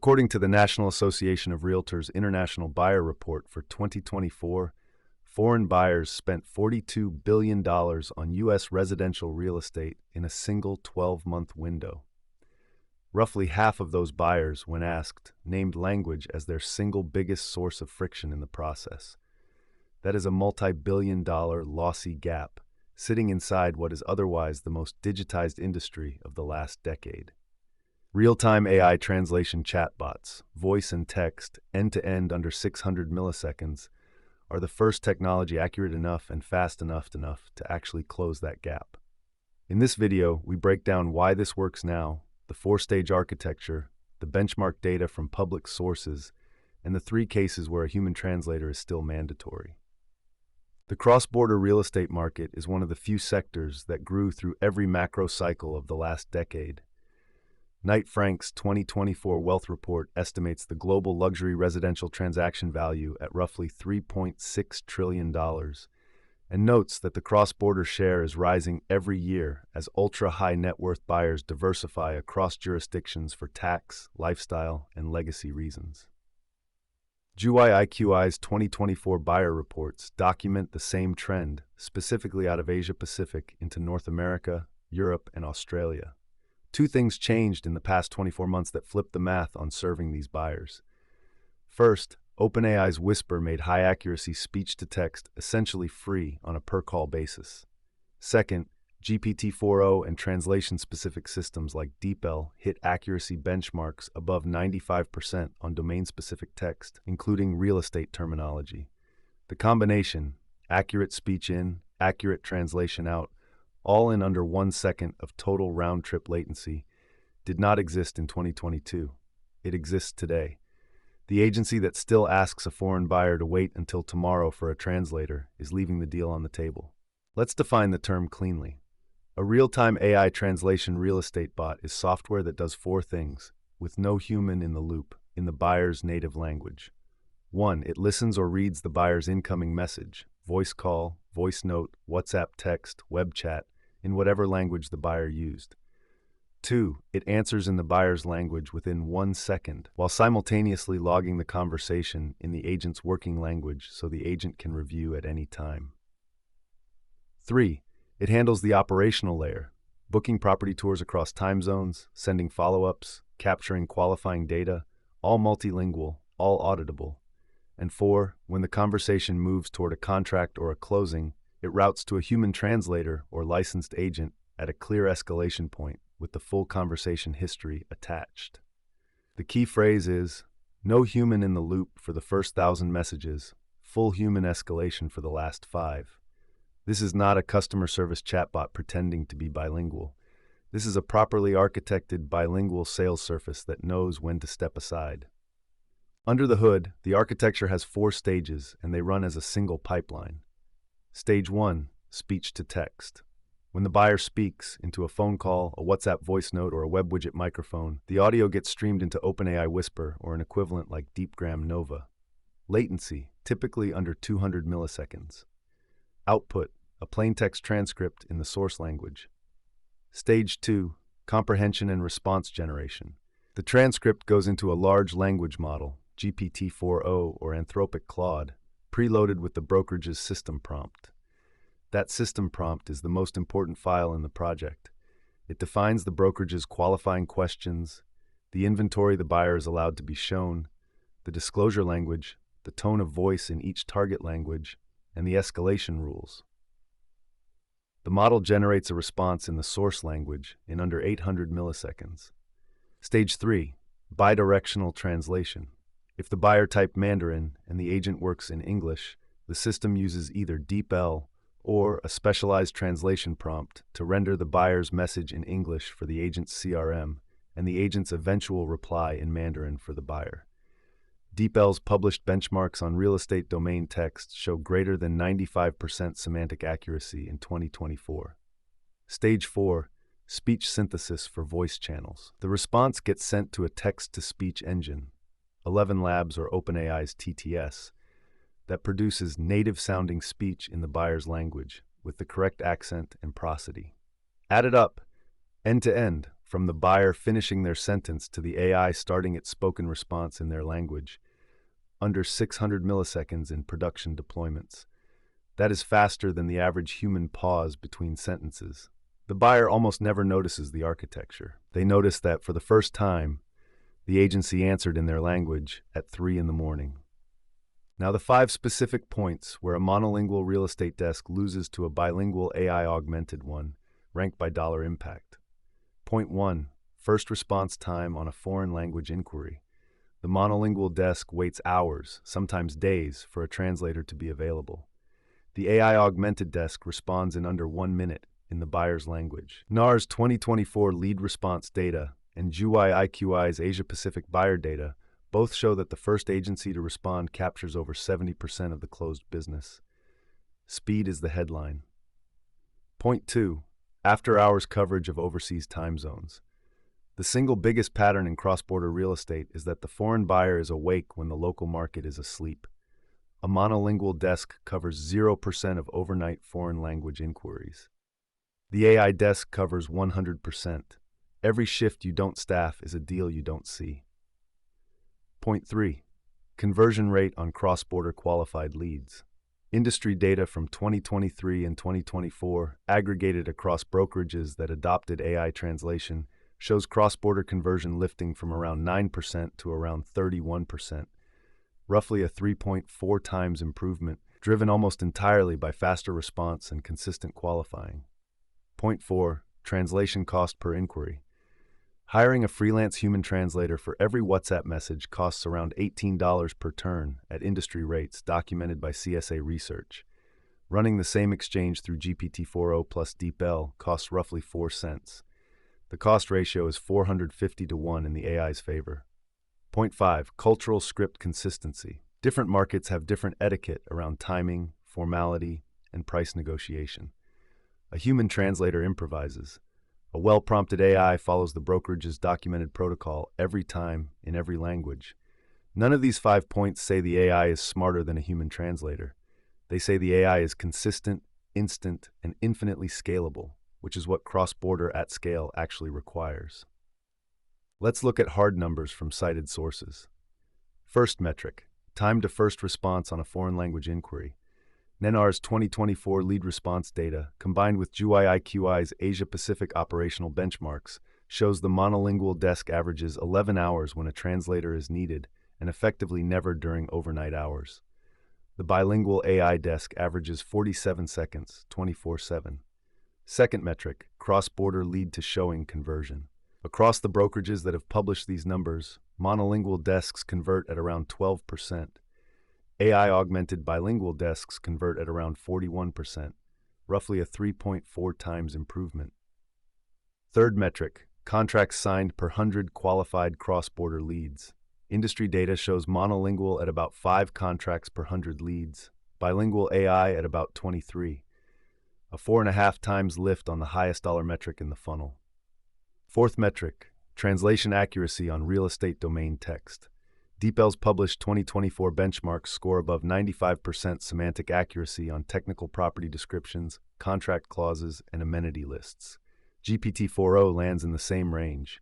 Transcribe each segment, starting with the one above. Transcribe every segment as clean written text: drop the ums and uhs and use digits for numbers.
According to the National Association of Realtors International Buyer Report for 2024, foreign buyers spent $42 billion on U.S. residential real estate in a single 12-month window. Roughly half of those buyers, when asked, named language as their single biggest source of friction in the process. That is a multi-billion-dollar lossy gap, sitting inside what is otherwise the most digitized industry of the last decade. Real-time AI translation chatbots, voice and text, end-to-end under 600 milliseconds, are the first technology accurate enough and fast enough to actually close that gap. In this video, we break down why this works now, the four-stage architecture, the benchmark data from public sources, and the 3 cases where a human translator is still mandatory. The cross-border real estate market is one of the few sectors that grew through every macro cycle of the last decade. Knight Frank's 2024 Wealth Report estimates the global luxury residential transaction value at roughly $3.6 trillion, and notes that the cross-border share is rising every year as ultra-high net worth buyers diversify across jurisdictions for tax, lifestyle, and legacy reasons. GYIQI's 2024 buyer reports document the same trend, specifically out of Asia-Pacific into North America, Europe, and Australia. 2 things changed in the past 24 months that flipped the math on serving these buyers. First, OpenAI's Whisper made high-accuracy speech-to-text essentially free on a per-call basis. Second, GPT-4o and translation-specific systems like DeepL hit accuracy benchmarks above 95% on domain-specific text, including real estate terminology. The combination, accurate speech in, accurate translation out, all in under 1 second of total round-trip latency, did not exist in 2022. It exists today. The agency that still asks a foreign buyer to wait until tomorrow for a translator is leaving the deal on the table. Let's define the term cleanly. A real-time AI translation real estate bot is software that does 4 things, with no human in the loop, in the buyer's native language. 1. It listens or reads the buyer's incoming message, voice call, voice note, WhatsApp text, web chat, in whatever language the buyer used. 2. It answers in the buyer's language within 1 second, while simultaneously logging the conversation in the agent's working language so the agent can review at any time. 3. It handles the operational layer, booking property tours across time zones, sending follow-ups, capturing qualifying data, all multilingual, all auditable. And 4. When the conversation moves toward a contract or a closing, it routes to a human translator or licensed agent at a clear escalation point, with the full conversation history attached. The key phrase is, no human in the loop for the first 1,000 messages, full human escalation for the last 5. This is not a customer service chatbot pretending to be bilingual. This is a properly architected bilingual sales surface that knows when to step aside. Under the hood, the architecture has 4 stages, and they run as a single pipeline. Stage 1, speech to text. When the buyer speaks into a phone call, a WhatsApp voice note, or a web widget microphone, the audio gets streamed into OpenAI Whisper or an equivalent like DeepGram Nova. Latency, typically under 200 milliseconds. Output, a plain text transcript in the source language. Stage 2, comprehension and response generation. The transcript goes into a large language model, GPT-4o or Anthropic Claude, preloaded with the brokerage's system prompt. That system prompt is the most important file in the project. It defines the brokerage's qualifying questions, the inventory the buyer is allowed to be shown, the disclosure language, the tone of voice in each target language, and the escalation rules. The model generates a response in the source language in under 800 milliseconds. Stage 3, bidirectional translation. If the buyer typed Mandarin and the agent works in English, the system uses either DeepL or a specialized translation prompt to render the buyer's message in English for the agent's CRM and the agent's eventual reply in Mandarin for the buyer. DeepL's published benchmarks on real estate domain text show greater than 95% semantic accuracy in 2024. Stage 4, speech synthesis for voice channels. The response gets sent to a text-to-speech engine, 11 Labs or OpenAI's TTS, that produces native-sounding speech in the buyer's language with the correct accent and prosody. Added up, end-to-end, from the buyer finishing their sentence to the AI starting its spoken response in their language, under 600 milliseconds in production deployments. That is faster than the average human pause between sentences. The buyer almost never notices the architecture. They notice that, for the first time, the agency answered in their language at 3 in the morning. Now, the 5 specific points where a monolingual real estate desk loses to a bilingual AI-augmented one, ranked by dollar impact. Point 1. First response time on a foreign language inquiry. The monolingual desk waits hours, sometimes days, for a translator to be available. The AI-augmented desk responds in under 1 minute in the buyer's language. NAR's 2024 lead response data and GUI-IQI's Asia-Pacific buyer data both show that the first agency to respond captures over 70% of the closed business. Speed is the headline. Point 2. After-hours coverage of overseas time zones. The single biggest pattern in cross-border real estate is that the foreign buyer is awake when the local market is asleep. A monolingual desk covers 0% of overnight foreign language inquiries. The AI desk covers 100%. Every shift you don't staff is a deal you don't see. Point 3. Conversion rate on cross-border qualified leads. Industry data from 2023 and 2024, aggregated across brokerages that adopted AI translation, shows cross-border conversion lifting from around 9% to around 31%, roughly a 3.4 times improvement, driven almost entirely by faster response and consistent qualifying. Point 4. Translation cost per inquiry. Hiring a freelance human translator for every WhatsApp message costs around $18 per turn at industry rates documented by CSA Research. Running the same exchange through GPT-4o plus DeepL costs roughly 4 cents. The cost ratio is 450 to 1 in the AI's favor. Point 5. Cultural script consistency. Different markets have different etiquette around timing, formality, and price negotiation. A human translator improvises. A well-prompted AI follows the brokerage's documented protocol every time in every language. None of these 5 points say the AI is smarter than a human translator. They say the AI is consistent, instant, and infinitely scalable, which is what cross-border at scale actually requires. Let's look at hard numbers from cited sources. First metric, time to first response on a foreign language inquiry. NAR's 2024 lead response data, combined with GUI-IQI's Asia-Pacific operational benchmarks, shows the monolingual desk averages 11 hours when a translator is needed and effectively never during overnight hours. The bilingual AI desk averages 47 seconds, 24/7. Second metric, cross-border lead-to-showing conversion. Across the brokerages that have published these numbers, monolingual desks convert at around 12%. AI-augmented bilingual desks convert at around 41%, roughly a 3.4 times improvement. Third metric, contracts signed per 100 qualified cross-border leads. Industry data shows monolingual at about 5 contracts per 100 leads, bilingual AI at about 23, a 4.5 times lift on the highest dollar metric in the funnel. Fourth metric, translation accuracy on real estate domain text. DeepL's published 2024 benchmarks score above 95% semantic accuracy on technical property descriptions, contract clauses, and amenity lists. GPT-4o lands in the same range.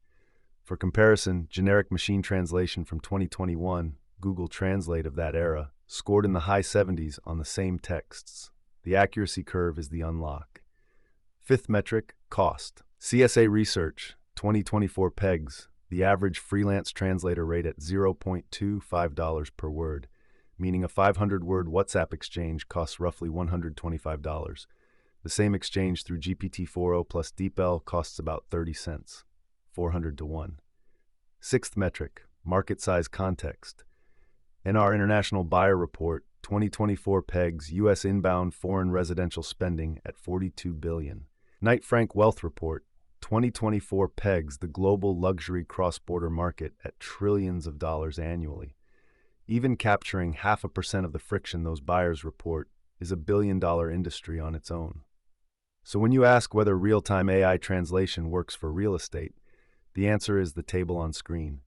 For comparison, generic machine translation from 2021, Google Translate of that era, scored in the high 70s on the same texts. The accuracy curve is the unlock. Fifth metric, cost. CSA Research, 2024 pegs the average freelance translator rate at $0.25 per word, meaning a 500-word WhatsApp exchange costs roughly $125. The same exchange through GPT-4o plus DeepL costs about 30 cents, 400 to 1. Sixth metric, market size context. NR International Buyer Report, 2024 pegs U.S. inbound foreign residential spending at $42 billion. Knight Frank Wealth Report, 2024 pegs the global luxury cross-border market at trillions of dollars annually. Even capturing 0.5% of the friction those buyers report is a billion-dollar industry on its own. So when you ask whether real-time AI translation works for real estate, the answer is the table on screen.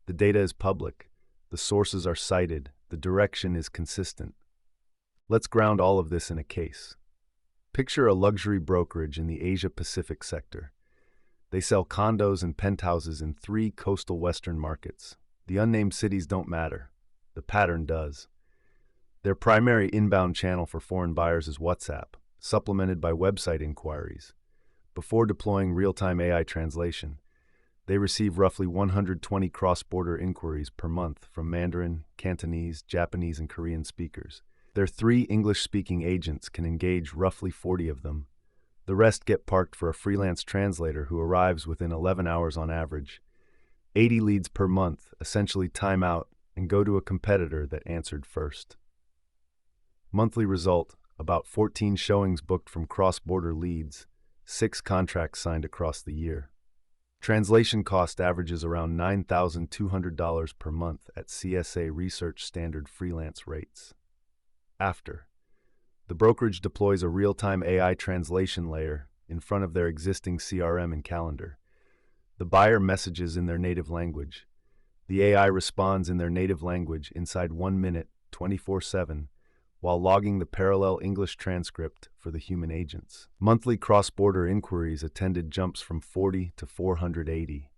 The data is public, the sources are cited, the direction is consistent. Let's ground all of this in a case. Picture a luxury brokerage in the Asia-Pacific sector. They sell condos and penthouses in 3 coastal western markets. The unnamed cities don't matter. The pattern does. Their primary inbound channel for foreign buyers is WhatsApp, supplemented by website inquiries. Before deploying real-time AI translation, they receive roughly 120 cross-border inquiries per month from Mandarin, Cantonese, Japanese, and Korean speakers. Their 3 English-speaking agents can engage roughly 40 of them. The rest get parked for a freelance translator who arrives within 11 hours on average. 80 leads per month essentially time out and go to a competitor that answered first. Monthly result, about 14 showings booked from cross-border leads, 6 contracts signed across the year. Translation cost averages around $9,200 per month at CSA Research standard freelance rates. After, the brokerage deploys a real-time AI translation layer in front of their existing CRM and calendar. The buyer messages in their native language. The AI responds in their native language inside 1 minute, 24/7, while logging the parallel English transcript for the human agents. Monthly cross-border inquiries attended jumps from 40 to 480.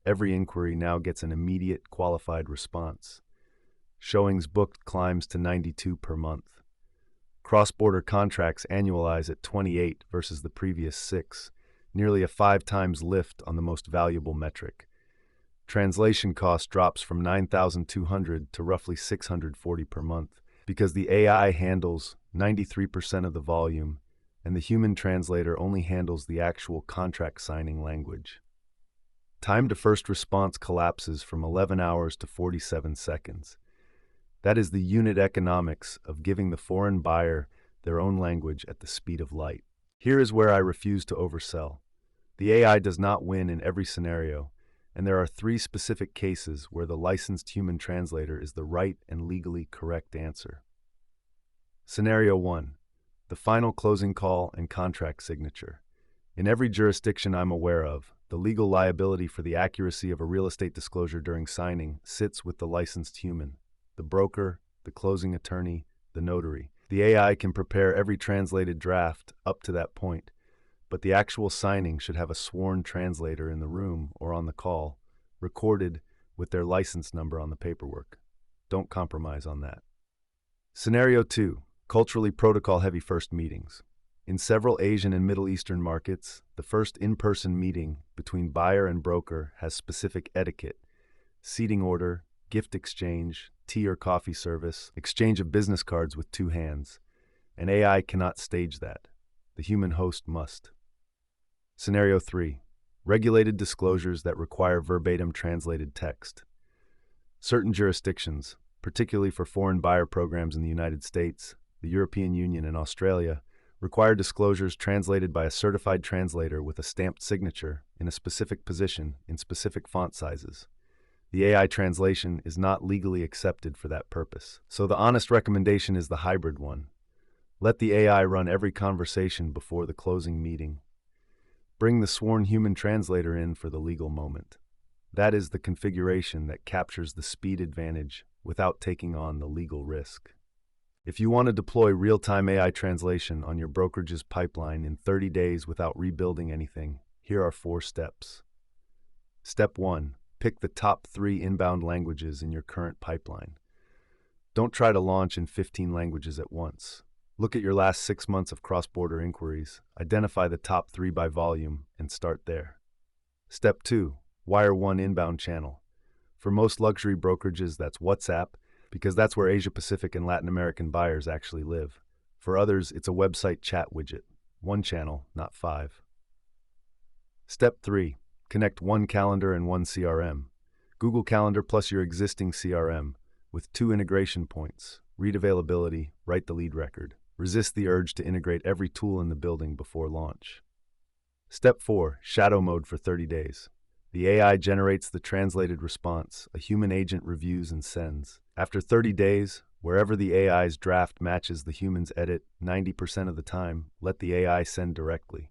Every inquiry now gets an immediate, qualified response. Showings booked climbs to 92 per month. Cross-border contracts annualize at 28 versus the previous 6, nearly a 5 times lift on the most valuable metric. Translation cost drops from $9,200 to roughly $640 per month because the AI handles 93% of the volume and the human translator only handles the actual contract signing language. Time to first response collapses from 11 hours to 47 seconds. That is the unit economics of giving the foreign buyer their own language at the speed of light. Here is where I refuse to oversell. The AI does not win in every scenario, and there are 3 specific cases where the licensed human translator is the right and legally correct answer. Scenario 1. The final closing call and contract signature. In every jurisdiction I'm aware of, the legal liability for the accuracy of a real estate disclosure during signing sits with the licensed human, the broker, the closing attorney, the notary. The AI can prepare every translated draft up to that point, but the actual signing should have a sworn translator in the room or on the call, recorded with their license number on the paperwork. Don't compromise on that. Scenario 2. Culturally protocol-heavy first meetings. In several Asian and Middle Eastern markets, the first in-person meeting between buyer and broker has specific etiquette: seating order, gift exchange, tea or coffee service, exchange of business cards with 2 hands. An AI cannot stage that. The human host must. Scenario 3. Regulated disclosures that require verbatim translated text. Certain jurisdictions, particularly for foreign buyer programs in the United States, the European Union, and Australia, require disclosures translated by a certified translator with a stamped signature in a specific position in specific font sizes. The AI translation is not legally accepted for that purpose. So the honest recommendation is the hybrid one. Let the AI run every conversation before the closing meeting. Bring the sworn human translator in for the legal moment. That is the configuration that captures the speed advantage without taking on the legal risk. If you want to deploy real-time AI translation on your brokerage's pipeline in 30 days without rebuilding anything, here are 4 steps. Step 1. Pick the top 3 inbound languages in your current pipeline. Don't try to launch in 15 languages at once. Look at your last 6 months of cross-border inquiries, identify the top 3 by volume, and start there. Step 2. Wire 1 inbound channel. For most luxury brokerages, that's WhatsApp, because that's where Asia-Pacific and Latin American buyers actually live. For others, it's a website chat widget. 1 channel, not 5. Step 3. Connect 1 calendar and 1 CRM. Google Calendar plus your existing CRM, with 2 integration points. Read availability, write the lead record. Resist the urge to integrate every tool in the building before launch. Step 4. Shadow mode for 30 days. The AI generates the translated response, a human agent reviews and sends. After 30 days, wherever the AI's draft matches the human's edit 90% of the time, let the AI send directly.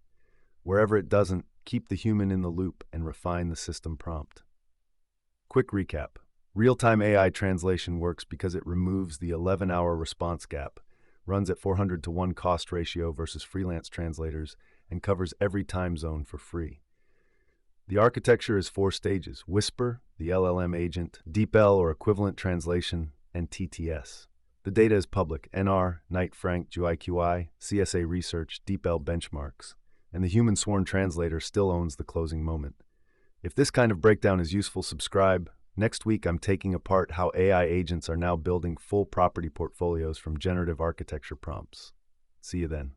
Wherever it doesn't, keep the human in the loop and refine the system prompt. Quick recap. Real-time AI translation works because it removes the 11-hour response gap, runs at 400 to 1 cost ratio versus freelance translators, and covers every time zone for free. The architecture is 4 stages: Whisper, the LLM agent, DeepL or equivalent translation, and TTS. The data is public: NR, Knight Frank, GUIQI, CSA Research, DeepL benchmarks, and the human sworn translator still owns the closing moment. If this kind of breakdown is useful, subscribe. Next week, I'm taking apart how AI agents are now building full property portfolios from generative architecture prompts. See you then.